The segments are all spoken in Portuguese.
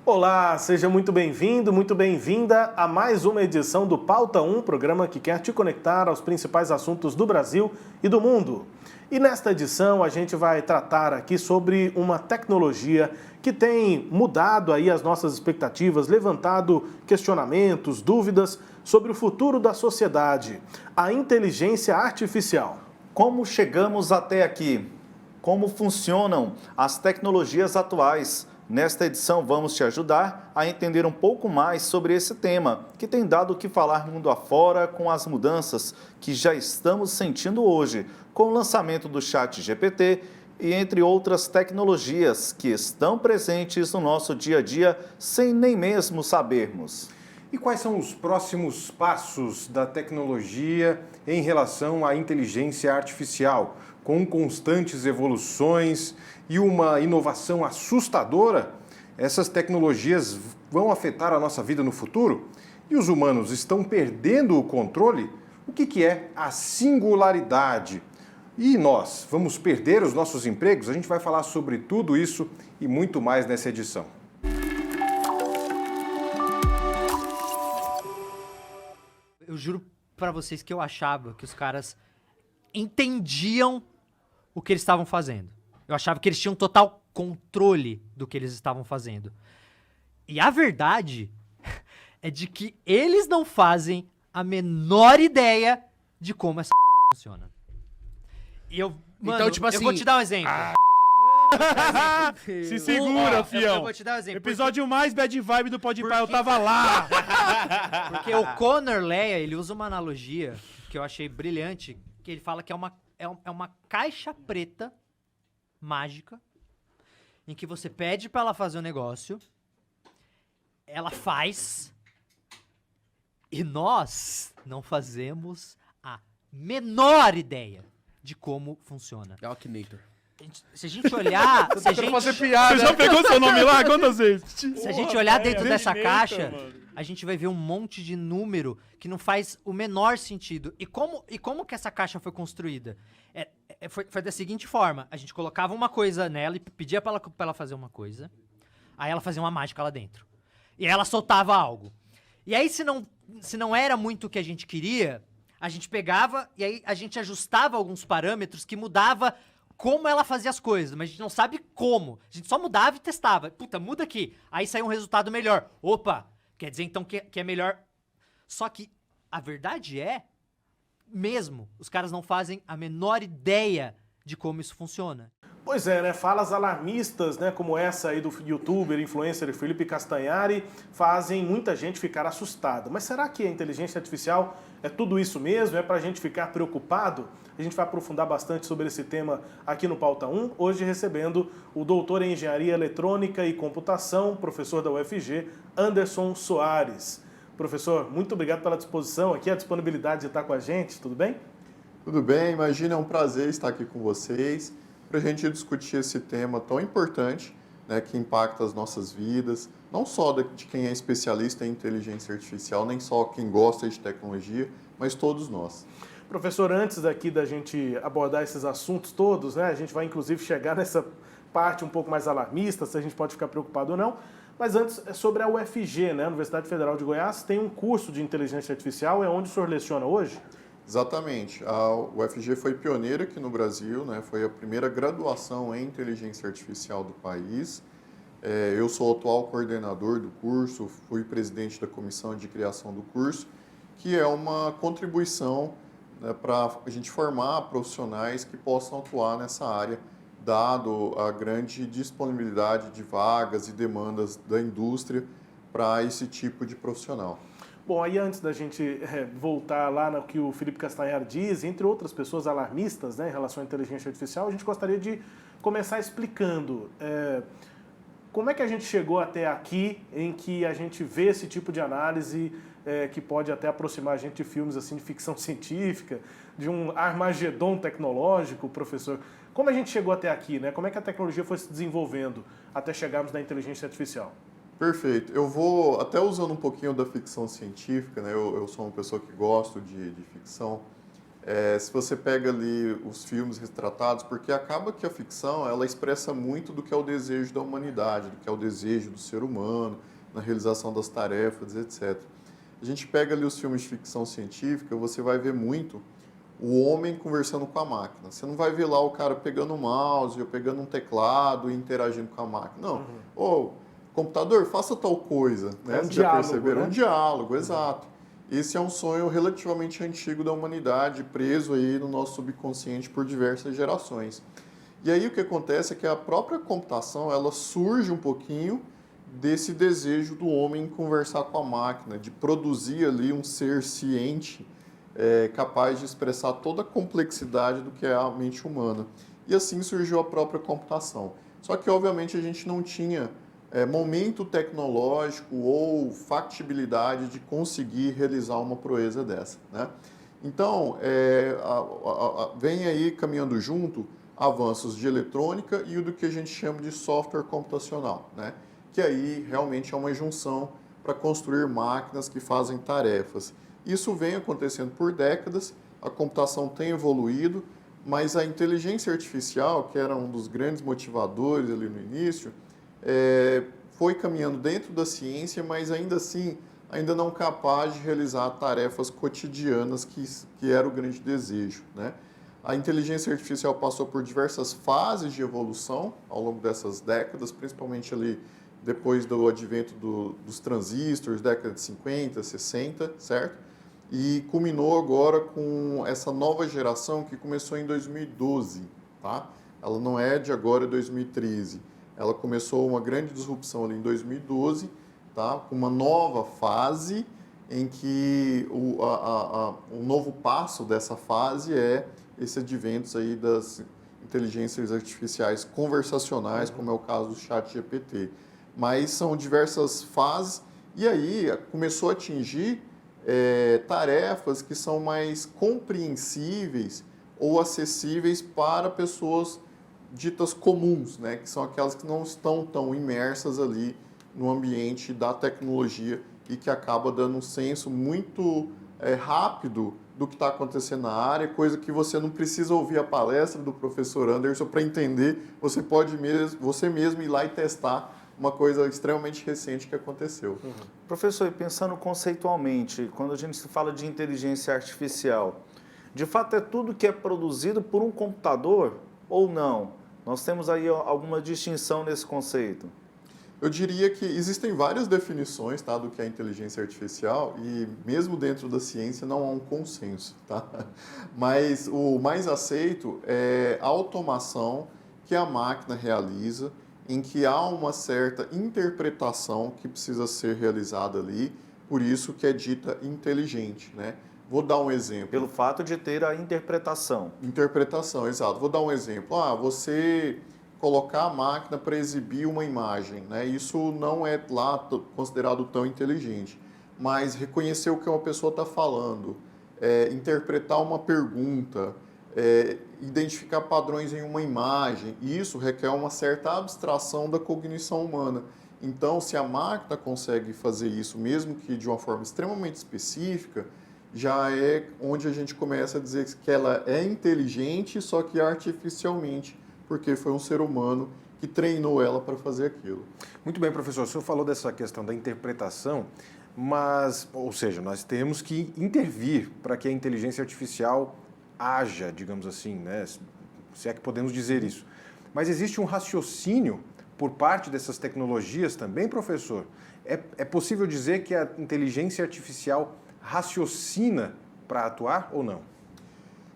Olá, seja muito bem-vindo, muito bem-vinda a mais uma edição do Pauta 1, programa que quer te conectar aos principais assuntos do Brasil e do mundo. E nesta edição a gente vai tratar aqui sobre uma tecnologia que tem mudado aí as nossas expectativas, levantado questionamentos, dúvidas sobre o futuro da sociedade, a inteligência artificial. Como chegamos até aqui? Como funcionam as tecnologias atuais? Nesta edição vamos te ajudar a entender um pouco mais sobre esse tema, que tem dado o que falar mundo afora com as mudanças que já estamos sentindo hoje, com o lançamento do ChatGPT e entre outras tecnologias que estão presentes no nosso dia a dia sem nem mesmo sabermos. E quais são os próximos passos da tecnologia em relação à inteligência artificial, com constantes evoluções e uma inovação assustadora? Essas tecnologias vão afetar a nossa vida no futuro? E os humanos estão perdendo o controle? O que é a singularidade? E nós vamos perder os nossos empregos? A gente vai falar sobre tudo isso e muito mais nessa edição. Eu juro pra vocês que eu achava que os caras entendiam o que eles estavam fazendo. Eu achava que eles tinham total controle do que eles estavam fazendo. E a verdade é de que eles não fazem a menor ideia de como essa porra funciona. E eu, mano, Então, tipo assim, eu vou te dar um exemplo. Se segura, fião. Eu vou te dar um exemplo. Episódio mais bad vibe do Podpah, eu tava lá. Porque o Conor Leia, ele usa uma analogia que eu achei brilhante, que ele fala que é uma caixa preta mágica em que você pede pra ela fazer um negócio, ela faz e nós não fazemos a menor ideia de como funciona. É o Akinator. Se a gente olhar, se a gente, fazer piada. Você já pegou seu nome lá? Quantas vezes? se a gente olhar dentro dessa caixa, a gente vai ver um monte de número que não faz o menor sentido. E como que essa caixa foi construída? Foi da seguinte forma: a gente colocava uma coisa nela e pedia pra ela fazer uma coisa, aí ela fazia uma mágica lá dentro. E aí ela soltava algo. E aí, se não era muito o que a gente queria, a gente pegava e aí a gente ajustava alguns parâmetros que mudava como ela fazia as coisas, mas a gente não sabe como. A gente só mudava e testava. Puta, muda aqui. Aí saiu um resultado melhor. Opa, quer dizer então que é melhor. Só que a verdade é, mesmo, os caras não fazem a menor ideia de como isso funciona. Pois é, né? Falas alarmistas, né, como essa aí do youtuber, influencer Felipe Castanhari, fazem muita gente ficar assustada. Mas será que a inteligência artificial é tudo isso mesmo? É pra gente ficar preocupado? A gente vai aprofundar bastante sobre esse tema aqui no Pauta 1, hoje recebendo o doutor em Engenharia Eletrônica e Computação, professor da UFG, Anderson Soares. Professor, muito obrigado pela disposição aqui, a disponibilidade de estar com a gente, tudo bem? Tudo bem, imagina, é um prazer estar aqui com vocês para a gente discutir esse tema tão importante, né, que impacta as nossas vidas, não só de quem é especialista em inteligência artificial, nem só quem gosta de tecnologia, mas todos nós. Professor, antes aqui da gente abordar esses assuntos todos, né, a gente vai inclusive chegar nessa parte um pouco mais alarmista, se a gente pode ficar preocupado ou não, mas antes, sobre a UFG, né, Universidade Federal de Goiás, tem um curso de inteligência artificial, é onde o senhor leciona hoje? Exatamente. A UFG foi pioneira aqui no Brasil, né? Foi a primeira graduação em inteligência artificial do país. Eu sou o atual coordenador do curso, fui presidente da comissão de criação do curso, que é uma contribuição, né, para a gente formar profissionais que possam atuar nessa área, dado a grande disponibilidade de vagas e demandas da indústria para esse tipo de profissional. Bom, aí antes da gente voltar lá no que o Felipe Castanhari diz, entre outras pessoas alarmistas, né, em relação à inteligência artificial, a gente gostaria de começar explicando como é que a gente chegou até aqui em que a gente vê esse tipo de análise que pode até aproximar a gente de filmes assim, de ficção científica, de um Armagedon tecnológico, professor. Como a gente chegou até aqui, né? Como é que a tecnologia foi se desenvolvendo até chegarmos na inteligência artificial? Perfeito. Eu vou, até usando um pouquinho da ficção científica, né? Eu sou uma pessoa que gosto de ficção. Se você pega ali os filmes retratados, porque acaba que a ficção ela expressa muito do que é o desejo da humanidade, do que é o desejo do ser humano, na realização das tarefas, etc. A gente pega ali os filmes de ficção científica, você vai ver muito o homem conversando com a máquina. Você não vai ver lá o cara pegando um mouse ou pegando um teclado e interagindo com a máquina. Não. Ô, computador, faça tal coisa. Né? Um Vocês já diálogo, perceberam? né? Um diálogo, exato. Esse é um sonho relativamente antigo da humanidade, preso aí no nosso subconsciente por diversas gerações. E aí o que acontece é que a própria computação, ela surge um pouquinho desse desejo do homem conversar com a máquina, de produzir ali um ser ciente, capaz de expressar toda a complexidade do que é a mente humana. E assim surgiu a própria computação. Só que, obviamente, a gente não tinha momento tecnológico ou factibilidade de conseguir realizar uma proeza dessa, né? Então, vem aí caminhando junto avanços de eletrônica e o do que a gente chama de software computacional, né? Que aí realmente é uma junção para construir máquinas que fazem tarefas. Isso vem acontecendo por décadas, a computação tem evoluído, mas a inteligência artificial, que era um dos grandes motivadores ali no início, foi caminhando dentro da ciência, mas ainda assim, ainda não capaz de realizar tarefas cotidianas que era o grande desejo, né? A inteligência artificial passou por diversas fases de evolução ao longo dessas décadas, principalmente ali depois do advento dos transistores, década de 50, 60, certo? E culminou agora com essa nova geração que começou em 2012, tá? Ela não é de agora, 2013. Ela começou uma grande disrupção ali em 2012, tá? Com uma nova fase em que o novo passo dessa fase é esse advento aí das inteligências artificiais conversacionais, como é o caso do ChatGPT. Mas são diversas fases e aí começou a atingir tarefas que são mais compreensíveis ou acessíveis para pessoas ditas comuns, né? Que são aquelas que não estão tão imersas ali no ambiente da tecnologia e que acaba dando um senso muito rápido do que está acontecendo na área, coisa que você não precisa ouvir a palestra do professor Anderson para entender, você pode você mesmo ir lá e testar uma coisa extremamente recente que aconteceu. Professor, e pensando conceitualmente, quando a gente fala de inteligência artificial, de fato é tudo que é produzido por um computador ou não? Nós temos aí alguma distinção nesse conceito? Eu diria que existem várias definições, tá, do que é inteligência artificial e mesmo dentro da ciência não há um consenso, tá? Mas o mais aceito é a automação que a máquina realiza, em que há uma certa interpretação que precisa ser realizada ali, por isso que é dita inteligente, né? Vou dar um exemplo. Pelo fato de ter a interpretação. Interpretação, exato. Vou dar um exemplo. Você colocar a máquina para exibir uma imagem, né? Isso não é lá considerado tão inteligente, mas reconhecer o que uma pessoa está falando, interpretar uma pergunta, identificar padrões em uma imagem, isso requer uma certa abstração da cognição humana. Então, se a máquina consegue fazer isso, mesmo que de uma forma extremamente específica, já é onde a gente começa a dizer que ela é inteligente, só que artificialmente, porque foi um ser humano que treinou ela para fazer aquilo. Muito bem, professor. O senhor falou dessa questão da interpretação, mas, ou seja, nós temos que intervir para que a inteligência artificial haja, digamos assim, né? Se é que podemos dizer isso. Mas existe um raciocínio por parte dessas tecnologias também, professor? É possível dizer que a inteligência artificial raciocina para atuar ou não?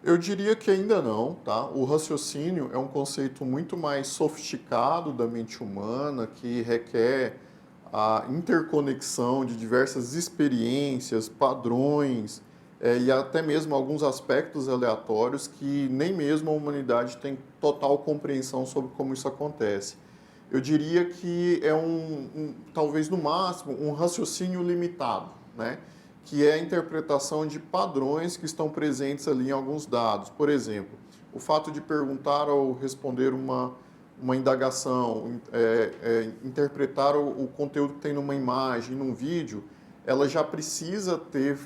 Eu diria que ainda não, tá? O raciocínio é um conceito muito mais sofisticado da mente humana, que requer a interconexão de diversas experiências, padrões, e até mesmo alguns aspectos aleatórios que nem mesmo a humanidade tem total compreensão sobre como isso acontece. Eu diria que é talvez no máximo, um raciocínio limitado, né? Que é a interpretação de padrões que estão presentes ali em alguns dados. Por exemplo, o fato de perguntar ou responder uma indagação, interpretar o conteúdo que tem numa imagem, num vídeo, ela já precisa ter,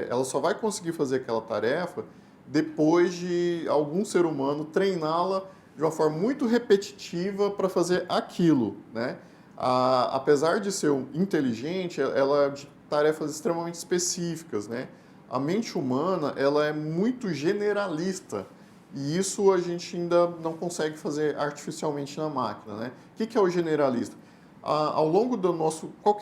ela só vai conseguir fazer aquela tarefa depois de algum ser humano treiná-la de uma forma muito repetitiva para fazer aquilo, né? Apesar de ser inteligente, ela é de tarefas extremamente específicas, né? A mente humana, ela é muito generalista e isso a gente ainda não consegue fazer artificialmente na máquina, né? O que é o generalista? Ao longo do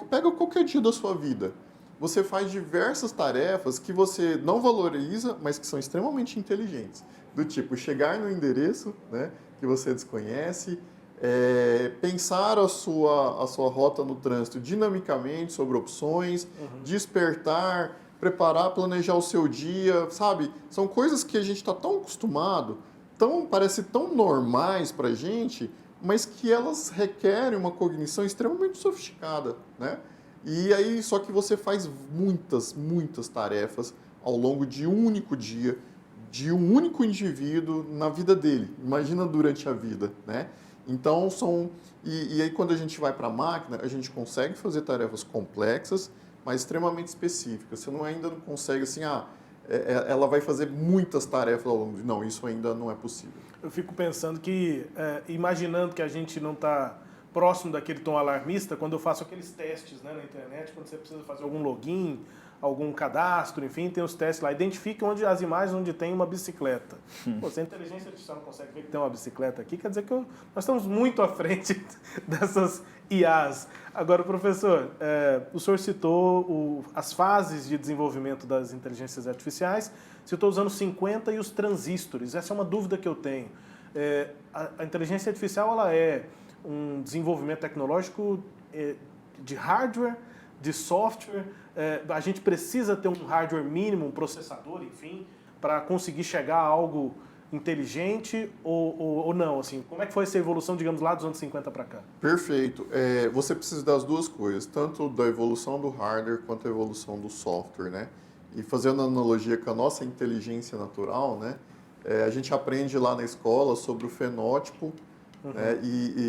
pega qualquer dia da sua vida, você faz diversas tarefas que você não valoriza, mas que são extremamente inteligentes. Do tipo, chegar no endereço, né, que você desconhece, pensar a sua rota no trânsito dinamicamente sobre opções, despertar, preparar, planejar o seu dia, sabe? São coisas que a gente está tão acostumado, parece tão normais para a gente, mas que elas requerem uma cognição extremamente sofisticada, né? E aí, só que você faz muitas tarefas ao longo de um único dia, de um único indivíduo na vida dele. Imagina durante a vida, né? Então, e aí quando a gente vai para a máquina, a gente consegue fazer tarefas complexas, mas extremamente específicas. Você ainda não consegue assim, ela vai fazer muitas tarefas ao longo de... Não, isso ainda não é possível. Eu fico pensando que, imaginando que a gente não está próximo daquele tom alarmista, quando eu faço aqueles testes, né, na internet, quando você precisa fazer algum login, algum cadastro, enfim, tem os testes lá. Identifique as imagens onde tem uma bicicleta. Pô, se a inteligência artificial não consegue ver que tem uma bicicleta aqui, quer dizer que nós estamos muito à frente dessas IAs. Agora, professor, o senhor citou as fases de desenvolvimento das inteligências artificiais, citou os anos 50 e os transistores. Essa é uma dúvida que eu tenho. A inteligência artificial, ela é um desenvolvimento tecnológico de hardware, de software. A gente precisa ter um hardware mínimo, um processador, enfim, para conseguir chegar a algo inteligente ou não? Assim, como é que foi essa evolução, digamos, lá dos anos 50 para cá? Perfeito. Você precisa das duas coisas, tanto da evolução do hardware quanto a evolução do software, né? E fazendo analogia com a nossa inteligência natural, né? A gente aprende lá na escola sobre o fenótipo, né?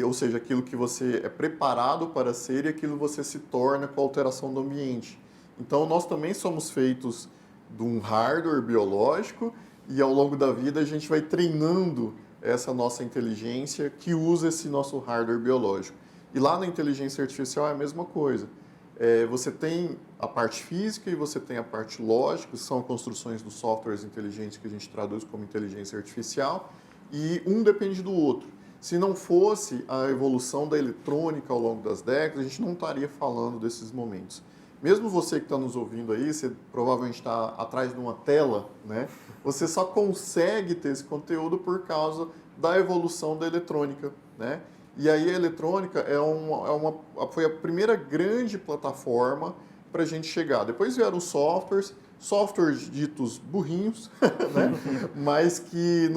Ou seja, aquilo que você é preparado para ser e aquilo que você se torna com a alteração do ambiente. Então, nós também somos feitos de um hardware biológico e ao longo da vida a gente vai treinando essa nossa inteligência que usa esse nosso hardware biológico. E lá na inteligência artificial é a mesma coisa. Você tem a parte física e você tem a parte lógica, que são construções dos softwares inteligentes que a gente traduz como inteligência artificial, e um depende do outro. Se não fosse a evolução da eletrônica ao longo das décadas, a gente não estaria falando desses momentos. Mesmo você que está nos ouvindo aí, você provavelmente está atrás de uma tela, né? Você só consegue ter esse conteúdo por causa da evolução da eletrônica, né? E aí a eletrônica foi a primeira grande plataforma para a gente chegar. Depois vieram os softwares ditos burrinhos, né? Mas que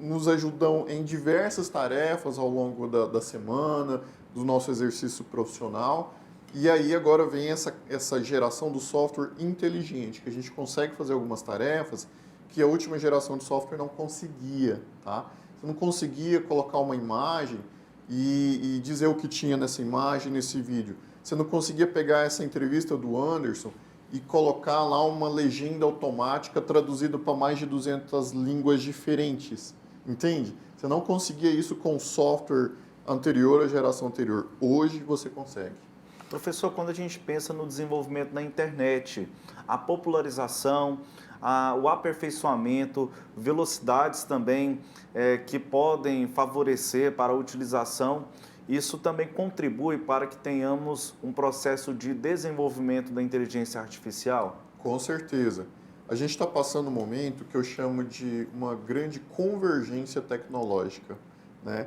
nos ajudam em diversas tarefas ao longo da semana, do nosso exercício profissional. E aí agora vem essa geração do software inteligente, que a gente consegue fazer algumas tarefas que a última geração de software não conseguia, tá? Você não conseguia colocar uma imagem e dizer o que tinha nessa imagem, nesse vídeo. Você não conseguia pegar essa entrevista do Anderson e colocar lá uma legenda automática traduzida para mais de 200 línguas diferentes, entende? Você não conseguia isso com o software anterior à geração anterior. Hoje você consegue. Professor, quando a gente pensa no desenvolvimento na internet, a popularização, o aperfeiçoamento, velocidades também que podem favorecer para a utilização, isso também contribui para que tenhamos um processo de desenvolvimento da inteligência artificial? Com certeza. A gente está passando um momento que eu chamo de uma grande convergência tecnológica, né?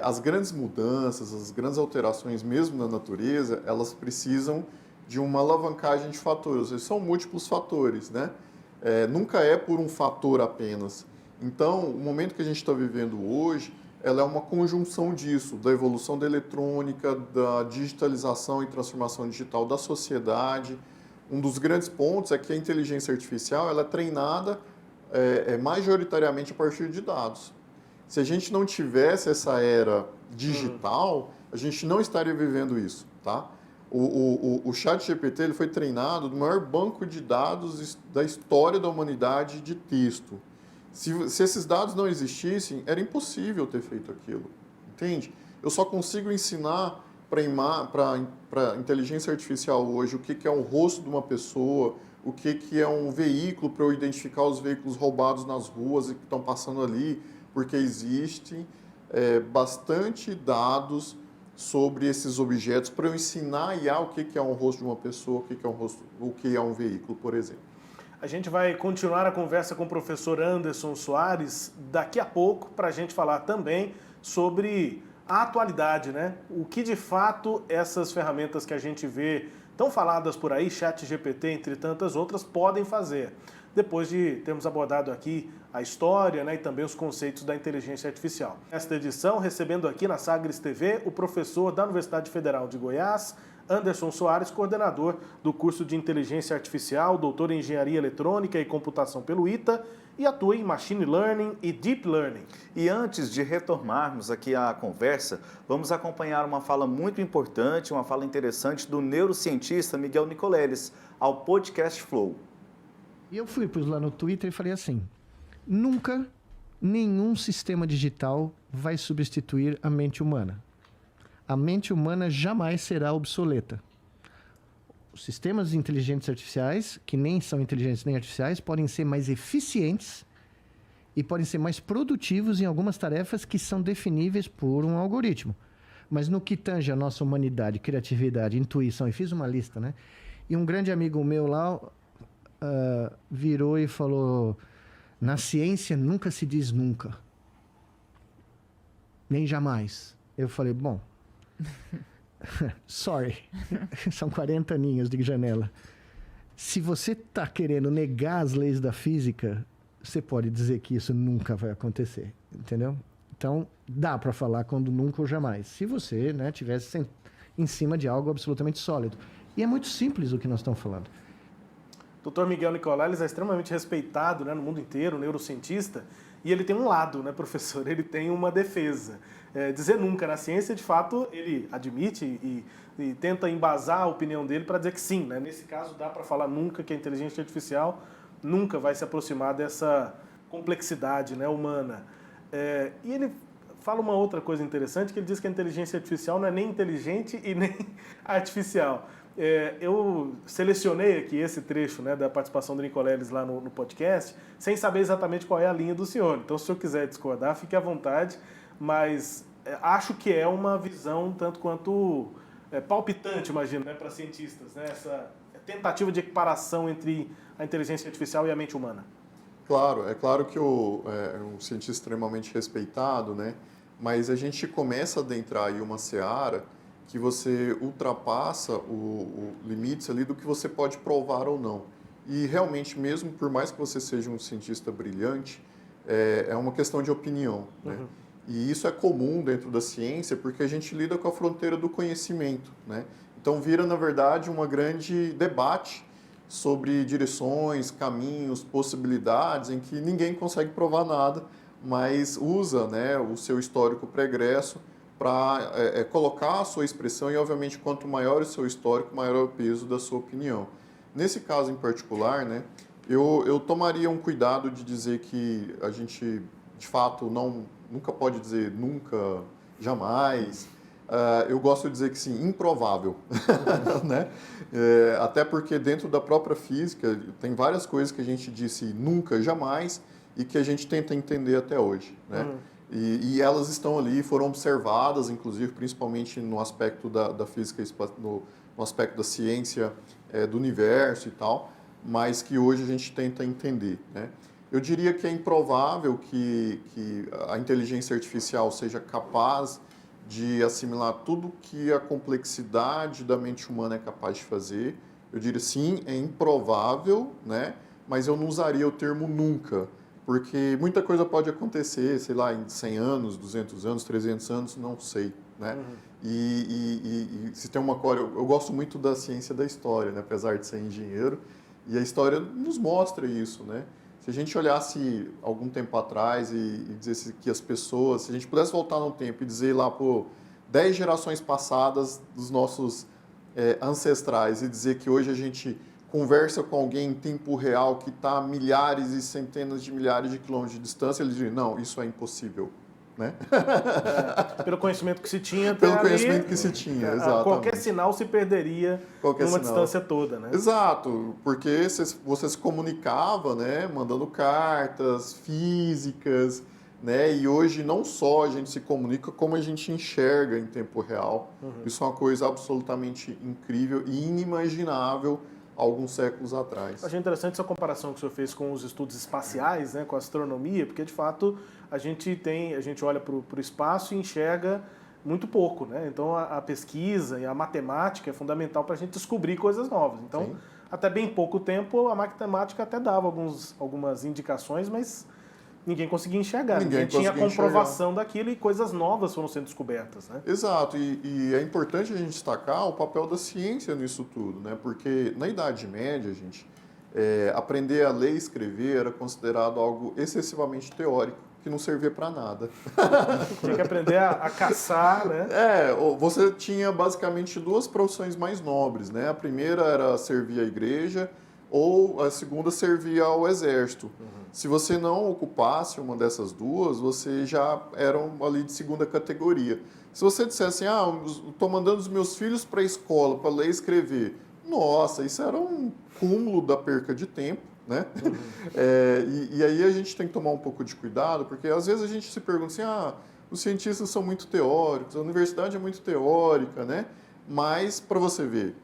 As grandes mudanças, as grandes alterações mesmo na natureza, elas precisam de uma alavancagem de fatores. Eles são múltiplos fatores, né? Nunca é por um fator apenas. Então, o momento que a gente está vivendo hoje, ela é uma conjunção disso, da evolução da eletrônica, da digitalização e transformação digital da sociedade. Um dos grandes pontos é que a inteligência artificial ela é treinada majoritariamente a partir de dados. Se a gente não tivesse essa era digital, a gente não estaria vivendo isso, tá? O ChatGPT ele foi treinado no maior banco de dados da história da humanidade de texto. Se esses dados não existissem, era impossível ter feito aquilo, entende? Eu só consigo ensinar para inteligência artificial hoje o que é o rosto de uma pessoa, o que é um veículo para eu identificar os veículos roubados nas ruas e que estão passando ali, porque existem bastante dados sobre esses objetos para eu ensinar a IA o que é um rosto de uma pessoa, o que é um veículo, por exemplo. A gente vai continuar a conversa com o professor Anderson Soares daqui a pouco para a gente falar também sobre a atualidade, né? O que de fato essas ferramentas que a gente vê tão faladas por aí, ChatGPT, entre tantas outras, podem fazer. Depois de termos abordado aqui a história, né, e também os conceitos da inteligência artificial. Nesta edição, recebendo aqui na Sagres TV o professor da Universidade Federal de Goiás, Anderson Soares, coordenador do curso de Inteligência Artificial, doutor em Engenharia Eletrônica e Computação pelo ITA e atua em Machine Learning e Deep Learning. E antes de retomarmos aqui a conversa, vamos acompanhar uma fala muito importante, uma fala interessante do neurocientista Miguel Nicoleles, ao Podcast Flow. E eu fui lá no Twitter e falei assim, nunca nenhum sistema digital vai substituir a mente humana. A mente humana jamais será obsoleta. Os sistemas inteligentes artificiais, que nem são inteligentes nem artificiais, podem ser mais eficientes e podem ser mais produtivos em algumas tarefas que são definíveis por um algoritmo. Mas no que tange a nossa humanidade, criatividade, intuição, e fiz uma lista, né? E um grande amigo meu lá virou e falou, na ciência nunca se diz nunca. Nem jamais. Eu falei, bom... Sorry, são 40 aninhos de janela. Se você está querendo negar as leis da física, você pode dizer que isso nunca vai acontecer, entendeu? Então, dá para falar quando nunca ou jamais. Se você, né, tivesse em cima de algo absolutamente sólido. E é muito simples o que nós estamos falando. Dr. Miguel Nicoleles é extremamente respeitado, né, no mundo inteiro, neurocientista, e ele tem um lado, né, professor? Ele tem uma defesa. Dizer nunca na ciência, de fato, ele admite e tenta embasar a opinião dele para dizer que sim, né? Nesse caso dá para falar nunca que a inteligência artificial nunca vai se aproximar dessa complexidade, né, humana. E ele fala uma outra coisa interessante, que ele diz que a inteligência artificial não é nem inteligente e nem artificial. Eu selecionei aqui esse trecho, né, da participação do Nicoleles lá no podcast, sem saber exatamente qual é a linha do senhor. Então, se o senhor quiser discordar, fique à vontade, mas acho que é uma visão tanto quanto palpitante, imagino, né, para cientistas, né, essa tentativa de equiparação entre a inteligência artificial e a mente humana. Claro, é claro que é um cientista extremamente respeitado, né, mas a gente começa a adentrar aí uma seara que você ultrapassa o limites ali do que você pode provar ou não. E realmente, mesmo por mais que você seja um cientista brilhante, é uma questão de opinião, né? Uhum. E isso é comum dentro da ciência porque a gente lida com a fronteira do conhecimento, né? Então vira, na verdade, um grande debate sobre direções, caminhos, possibilidades, em que ninguém consegue provar nada, mas usa, né, o seu histórico pregresso para colocar a sua expressão e, obviamente, quanto maior o seu histórico, maior o peso da sua opinião. Nesse caso em particular, né, eu tomaria um cuidado de dizer que a gente, de fato, nunca pode dizer nunca, jamais. Eu gosto de dizer que sim, improvável. Né? Até porque dentro da própria física tem várias coisas que a gente disse nunca, jamais e que a gente tenta entender até hoje, né? Uhum. E elas estão ali, foram observadas, inclusive, principalmente no aspecto da física, no aspecto da ciência do universo e tal, mas que hoje a gente tenta entender, né? Eu diria que é improvável que a inteligência artificial seja capaz de assimilar tudo que a complexidade da mente humana é capaz de fazer. Eu diria sim, é improvável, né? Mas eu não usaria o termo nunca, porque muita coisa pode acontecer, sei lá, em 100 anos, 200 anos, 300 anos, não sei, né? Uhum. E se tem uma coisa... Eu gosto muito da ciência da história, né? Apesar de ser engenheiro, e a história nos mostra isso, né? Se a gente olhasse algum tempo atrás e dissesse que as pessoas... Se a gente pudesse voltar no tempo e dizer lá, pô, 10 gerações passadas dos nossos ancestrais e dizer que hoje a gente conversa com alguém em tempo real que está a milhares e centenas de milhares de quilômetros de distância, ele diz, não, isso é impossível. Né? Pelo conhecimento que se tinha até Pelo ali, conhecimento que se tinha, exatamente. qualquer sinal se perderia numa distância toda, né? Exato, porque você se comunicava, né, mandando cartas físicas, né, e hoje não só a gente se comunica, como a gente enxerga em tempo real. Isso é uma coisa absolutamente incrível e inimaginável alguns séculos atrás. Achei interessante essa comparação que o senhor fez com os estudos espaciais, né, com a astronomia, porque de fato a gente olha para o espaço e enxerga muito pouco, né? Então a pesquisa e a matemática é fundamental para a gente descobrir coisas novas. Então, Sim. até bem pouco tempo a matemática até dava algumas indicações, mas ninguém conseguia enxergar. Ninguém tinha comprovação daquilo e coisas novas foram sendo descobertas, né? Exato, e é importante a gente destacar o papel da ciência nisso tudo, né? Porque na Idade Média, gente, aprender a ler e escrever era considerado algo excessivamente teórico, que não servia para nada. Tinha que aprender a caçar, né? Você tinha basicamente duas profissões mais nobres, né? A primeira era servir à igreja, ou a segunda servia ao exército. Se você não ocupasse uma dessas duas, você já era ali de segunda categoria. Se você dissesse estou mandando os meus filhos para a escola para ler e escrever, nossa, isso era um cúmulo da perca de tempo, né? E aí a gente tem que tomar um pouco de cuidado, porque às vezes a gente se pergunta assim, os cientistas são muito teóricos, a universidade é muito teórica, né? Mas, para você ver,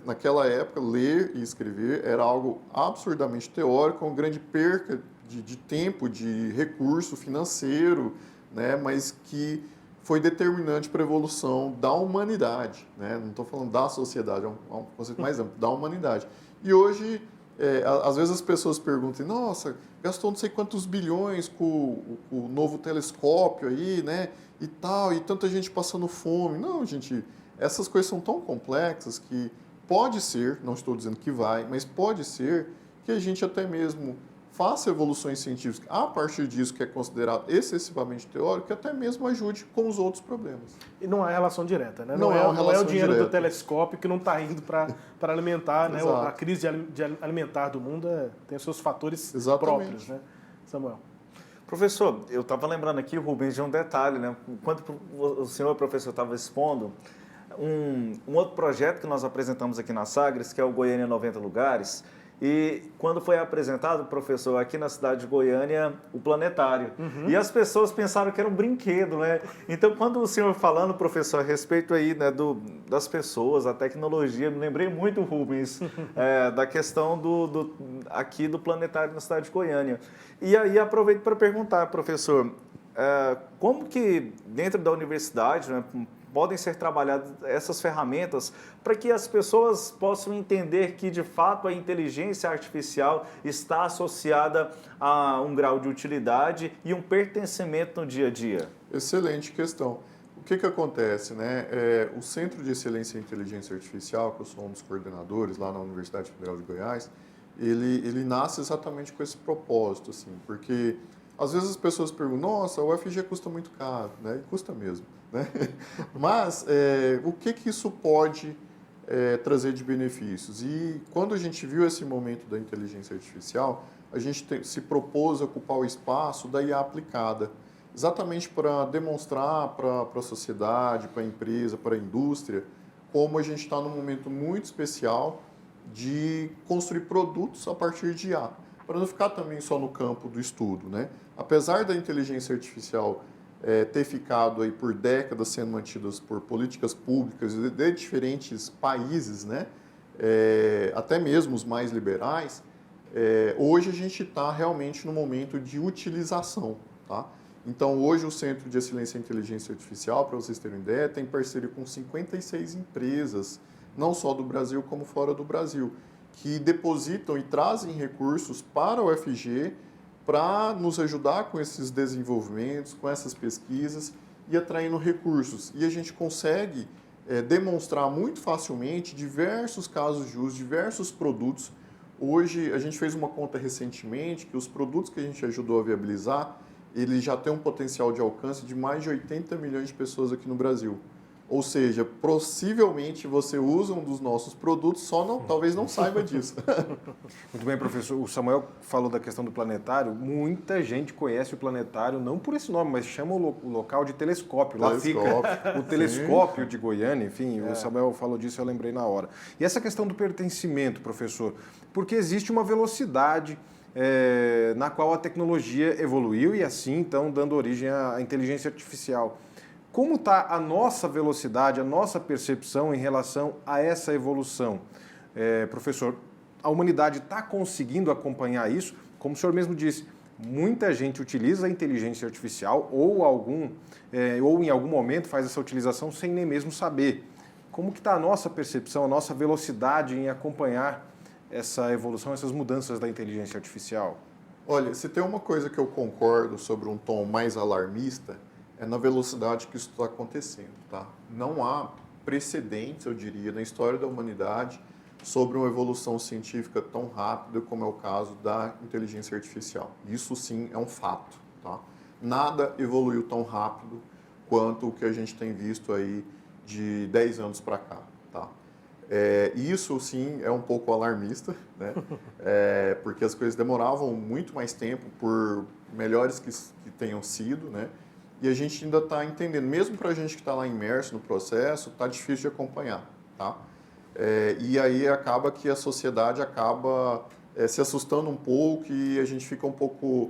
naquela época, ler e escrever era algo absurdamente teórico, uma grande perca de tempo, de recurso financeiro, né? Mas que foi determinante para a evolução da humanidade, né? Não estou falando da sociedade, é um conceito mais amplo, da humanidade. E hoje, às vezes as pessoas perguntam, nossa, gastou não sei quantos bilhões com o novo telescópio aí, né? E tal, e tanta gente passando fome. Não, gente, essas coisas são tão complexas que pode ser, não estou dizendo que vai, mas pode ser que a gente até mesmo faça evoluções científicas a partir disso que é considerado excessivamente teórico, que até mesmo ajude com os outros problemas. E não há relação direta, né? Não é o dinheiro direta. do telescópio que não está indo para alimentar, né? Exato. A crise alimentar do mundo tem os seus fatores Exatamente. próprios, né? Samuel. Professor, eu estava lembrando aqui, Rubens, de um detalhe, né? Enquanto o senhor professor estava expondo, um outro projeto que nós apresentamos aqui na Sagres, que é o Goiânia 90 Lugares, e quando foi apresentado, professor, aqui na cidade de Goiânia, o planetário. E as pessoas pensaram que era um brinquedo, né? Então, quando o senhor falando, professor, a respeito aí, né, das pessoas, a tecnologia, me lembrei muito, Rubens, da questão aqui do planetário na cidade de Goiânia. E aí aproveito para perguntar, professor, como que dentro da universidade, né, podem ser trabalhadas essas ferramentas para que as pessoas possam entender que, de fato, a inteligência artificial está associada a um grau de utilidade e um pertencimento no dia a dia? Excelente questão. O que acontece, né? O Centro de Excelência em Inteligência Artificial, que eu sou um dos coordenadores lá na Universidade Federal de Goiás, ele nasce exatamente com esse propósito, assim, porque às vezes as pessoas perguntam, nossa, o UFG custa muito caro, né? E custa mesmo, né? Mas o que isso pode trazer de benefícios? E quando a gente viu esse momento da inteligência artificial, a gente se propôs ocupar o espaço da IA aplicada, exatamente para demonstrar para a sociedade, para a empresa, para a indústria, como a gente está num momento muito especial de construir produtos a partir de IA, para não ficar também só no campo do estudo, né? Apesar da inteligência artificial ter ficado aí por décadas sendo mantidas por políticas públicas de diferentes países, né? Até mesmo os mais liberais, hoje a gente está realmente no momento de utilização, tá? Então, hoje o Centro de Excelência em Inteligência Artificial, para vocês terem ideia, tem parceria com 56 empresas, não só do Brasil como fora do Brasil, que depositam e trazem recursos para o UFG para nos ajudar com esses desenvolvimentos, com essas pesquisas e atraindo recursos. E a gente consegue demonstrar muito facilmente diversos casos de uso, diversos produtos. Hoje, a gente fez uma conta recentemente que os produtos que a gente ajudou a viabilizar, eles já têm um potencial de alcance de mais de 80 milhões de pessoas aqui no Brasil. Ou seja, possivelmente você usa um dos nossos produtos, só talvez não saiba disso. Muito bem, professor. O Samuel falou da questão do planetário. Muita gente conhece o planetário, não por esse nome, mas chama o local de telescópio. Lá fica o telescópio de Goiânia, enfim, o Samuel falou disso, eu lembrei na hora. E essa questão do pertencimento, professor, porque existe uma velocidade na qual a tecnologia evoluiu e assim, então, dando origem à inteligência artificial. Como está a nossa velocidade, a nossa percepção em relação a essa evolução? Professor, a humanidade está conseguindo acompanhar isso? Como o senhor mesmo disse, muita gente utiliza a inteligência artificial ou em algum momento faz essa utilização sem nem mesmo saber. Como que está a nossa percepção, a nossa velocidade em acompanhar essa evolução, essas mudanças da inteligência artificial? Olha, se tem uma coisa que eu concordo sobre um tom mais alarmista, é na velocidade que isso está acontecendo, tá? Não há precedentes, eu diria, na história da humanidade sobre uma evolução científica tão rápida como é o caso da inteligência artificial. Isso sim é um fato, tá? Nada evoluiu tão rápido quanto o que a gente tem visto aí de 10 anos para cá, tá? Isso sim é um pouco alarmista, né? Porque as coisas demoravam muito mais tempo, por melhores que tenham sido, né? E a gente ainda está entendendo, mesmo para a gente que está lá imerso no processo, está difícil de acompanhar, tá? E aí acaba que a sociedade acaba se assustando um pouco e a gente fica um pouco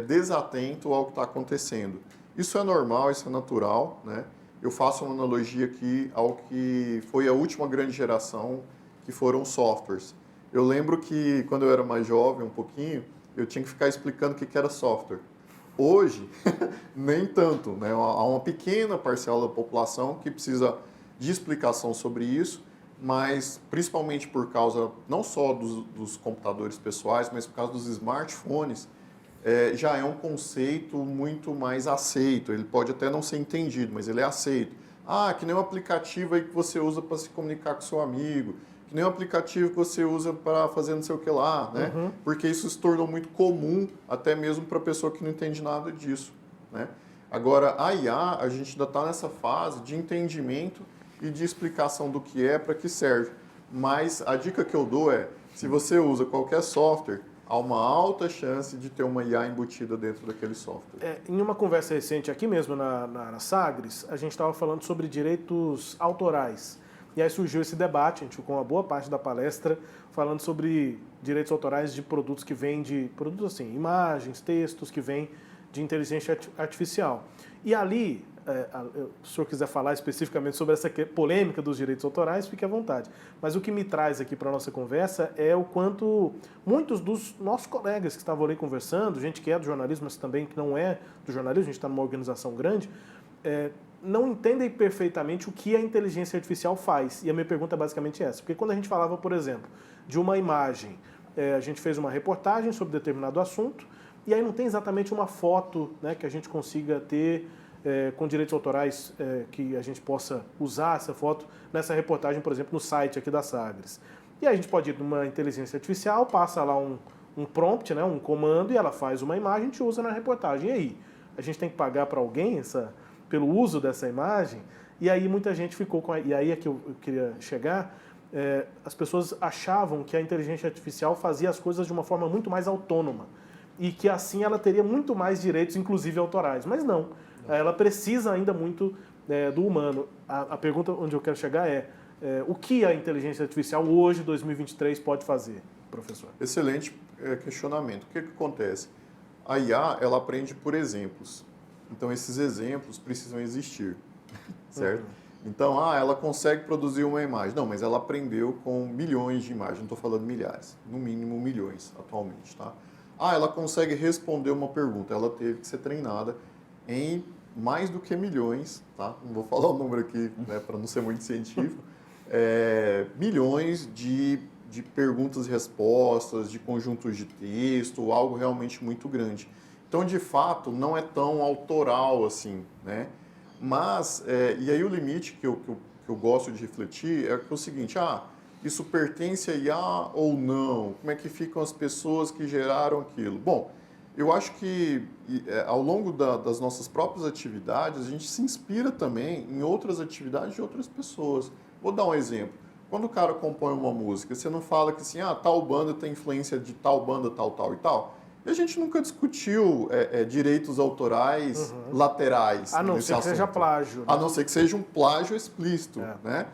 desatento ao que está acontecendo. Isso é normal, isso é natural, né? Eu faço uma analogia aqui ao que foi a última grande geração, que foram os softwares. Eu lembro que quando eu era mais jovem, um pouquinho, eu tinha que ficar explicando o que era software. Hoje, nem tanto, né? Há uma pequena parcela da população que precisa de explicação sobre isso, mas principalmente por causa não só dos computadores pessoais, mas por causa dos smartphones, já é um conceito muito mais aceito. Ele pode até não ser entendido, mas ele é aceito. Que nem um aplicativo aí que você usa para se comunicar com seu amigo, que nem um aplicativo que você usa para fazer não sei o que lá, né? Uhum. Porque isso se tornou muito comum, até mesmo para a pessoa que não entende nada disso, né? Agora, a IA, a gente ainda está nessa fase de entendimento e de explicação do que é, para que serve. Mas a dica que eu dou é, se você usa qualquer software, há uma alta chance de ter uma IA embutida dentro daquele software. Em uma conversa recente aqui mesmo na Sagres, a gente estava falando sobre direitos autorais. E aí surgiu esse debate, a gente ficou uma boa parte da palestra falando sobre direitos autorais de produtos que vêm de, produtos assim, imagens, textos que vêm de inteligência artificial. E ali, se o senhor quiser falar especificamente sobre essa polêmica dos direitos autorais, fique à vontade. Mas o que me traz aqui para a nossa conversa é o quanto muitos dos nossos colegas que estavam ali conversando, gente que é do jornalismo, mas também que não é do jornalismo, a gente está numa organização grande, não entendem perfeitamente o que a inteligência artificial faz. E a minha pergunta é basicamente essa. Porque quando a gente falava, por exemplo, de uma imagem, a gente fez uma reportagem sobre determinado assunto, e aí não tem exatamente uma foto, né, que a gente consiga ter com direitos autorais, que a gente possa usar essa foto nessa reportagem, por exemplo, no site aqui da Sagres. E aí a gente pode ir numa inteligência artificial, passa lá um prompt, né, um comando, e ela faz uma imagem e a gente usa na reportagem. E aí? A gente tem que pagar para alguém pelo uso dessa imagem? E aí muita gente ficou com... E aí é que eu queria chegar. As pessoas achavam que a inteligência artificial fazia as coisas de uma forma muito mais autônoma e que assim ela teria muito mais direitos, inclusive autorais. Mas não. Ela precisa ainda muito do humano. A pergunta onde eu quero chegar é o que a inteligência artificial hoje, 2023, pode fazer, professor? Excelente questionamento. O que acontece? A IA, ela aprende por exemplos. Então, esses exemplos precisam existir, certo? Então, ela consegue produzir uma imagem. Não, mas ela aprendeu com milhões de imagens, não estou falando milhares, no mínimo milhões atualmente, tá? Ela consegue responder uma pergunta, ela teve que ser treinada em mais do que milhões, tá? Não vou falar o número aqui, né, para não ser muito científico, milhões de perguntas e respostas, de conjuntos de texto, algo realmente muito grande. Então, de fato, não é tão autoral assim, né? Mas, e aí o limite que eu gosto de refletir é o seguinte, isso pertence a IA ou não? Como é que ficam as pessoas que geraram aquilo? Bom, eu acho que ao longo das nossas próprias atividades, a gente se inspira também em outras atividades de outras pessoas. Vou dar um exemplo. Quando o cara compõe uma música, você não fala que assim, tal banda tem influência de tal banda, tal, tal e tal. E a gente nunca discutiu direitos autorais laterais. A não ser que seja plágio. Né? A não ser que seja um plágio explícito, né?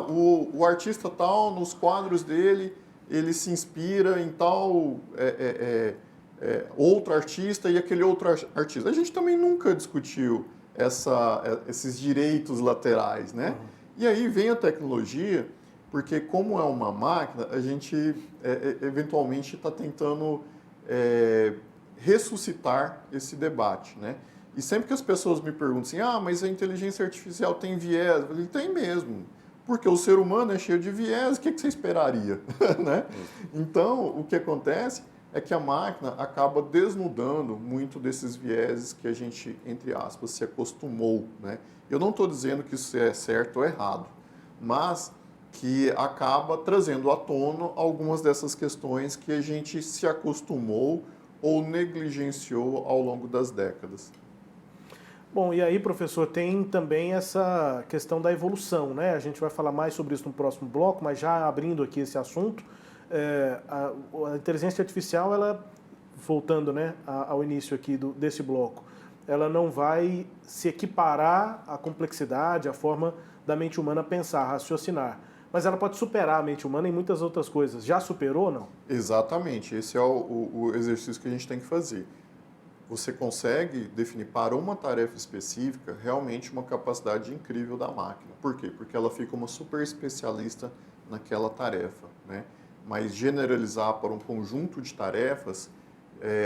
O artista tal, nos quadros dele, ele se inspira em tal outro artista e aquele outro artista. A gente também nunca discutiu esses direitos laterais, né? E aí vem a tecnologia, porque como é uma máquina, a gente eventualmente está tentando ressuscitar esse debate, né? E sempre que as pessoas me perguntam assim, mas a inteligência artificial tem viés? Eu falei, tem mesmo. Porque o ser humano é cheio de viés, o que você esperaria? Né? Então, o que acontece é que a máquina acaba desnudando muito desses vieses que a gente, entre aspas, se acostumou. Né? Eu não estou dizendo que isso é certo ou errado, mas que acaba trazendo à tona algumas dessas questões que a gente se acostumou ou negligenciou ao longo das décadas. Bom, e aí, professor, tem também essa questão da evolução, né? A gente vai falar mais sobre isso no próximo bloco, mas já abrindo aqui esse assunto, a inteligência artificial, ela, voltando, né, ao início aqui desse bloco, ela não vai se equiparar à complexidade, à forma da mente humana pensar, raciocinar. Mas ela pode superar a mente humana em muitas outras coisas. Já superou ou não? Exatamente. Esse é o exercício que a gente tem que fazer. Você consegue definir para uma tarefa específica realmente uma capacidade incrível da máquina. Por quê? Porque ela fica uma super especialista naquela tarefa, né? Mas generalizar para um conjunto de tarefas,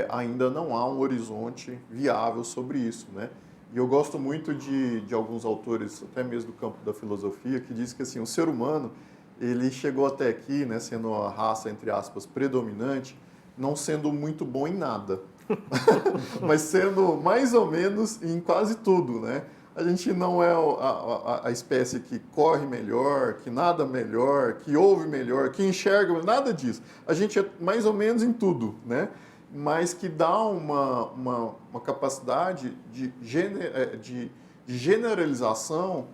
ainda não há um horizonte viável sobre isso, né? E eu gosto muito de alguns autores, até mesmo do campo da filosofia, que diz que assim, o ser humano ele chegou até aqui, né, sendo a raça, entre aspas, predominante, não sendo muito bom em nada, mas sendo mais ou menos em quase tudo, né? A gente não é a espécie que corre melhor, que nada melhor, que ouve melhor, que enxerga, nada disso. A gente é mais ou menos em tudo, né? Mas que dá uma capacidade de generalização